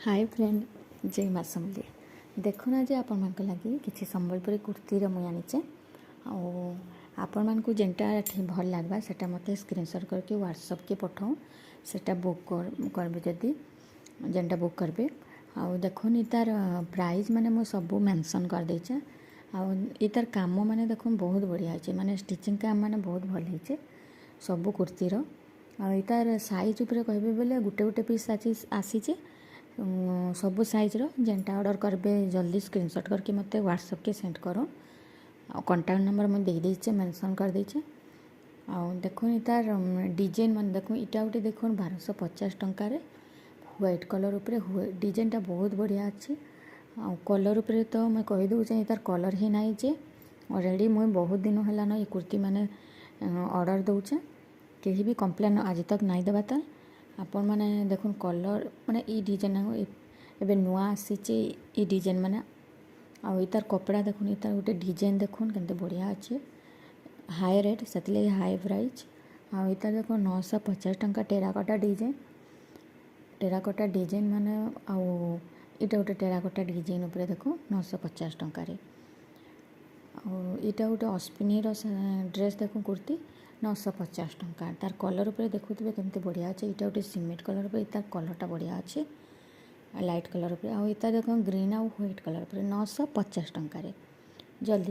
hi friend जय माँ समली देखुना जे आपण मान लगी किसी संबलपुरी कुर्तीर मुई आनीचे आपण मान को जेनटा भल लगवा सेटा मते स्क्रीनशॉट करके व्हाट्सएप के पठाऊँ सेटा बुक करबे जदी जेनटा बुक करबे आउ देखुन तार प्राइस माने मु सब मेंशन कर देचे आउ तार काम माने देखुन बहुत बढ़िया है माने स्टिचिंग काम माने बहुत भल है सब कुर्तीर आ तार साइज ऊपर कहबे बोले गुटे गुटे पीस आसीचे सब साइज रो जेनटा ऑर्डर करबे जल्दी स्क्रीनशॉट करके मते व्हाट्सएप के सेंड करो कांटेक्ट नंबर मैं दे देचे मेंशन कर देचे आ देखो तार डिजाइन मान देखो इटा गोटे देखो 1250 टंका रे व्हाइट कलर ऊपर डिजाइनटा बहुत बढ़िया अच्छे आ कलर ऊपर तो मैं कहि दउ जे तार कलर ही नाही जे ऑलरेडी मुई बहुत दिन होला न ये कुर्ती माने ऑर्डर दउचे केही भी कंप्लेन आज तक नाही देबा तार आपण माने देखुन कलर माने ई डिजाइन एबे नुआ आसीचे ई डिजाइन माने आ इतार कपड़ा देखुन इतार गोटे डिजाइन देखुन केते बढ़िया अच्छे हाई रेट सेतले हाई प्राइस आ इतार देखो 950 टंका टेराकोटा डिजाइन माने आ इटा गोटे टेराकोटा डिजाइन ऊपर देखो 950 टंका रे इटा गोटे अस्पिनीर ड्रेस देखो कुर्ती 950 टंका तार कलर ऊपर देखुथे केमती बढ़िया अच्छे इटा गोटे सीमेंट कलर पर तार कलरटा बढ़िया अच्छे लाइट कलर ऊपर आ इता देखो ग्रीन आउ व्हाइट कलर पर 950 टंका रे जल्दी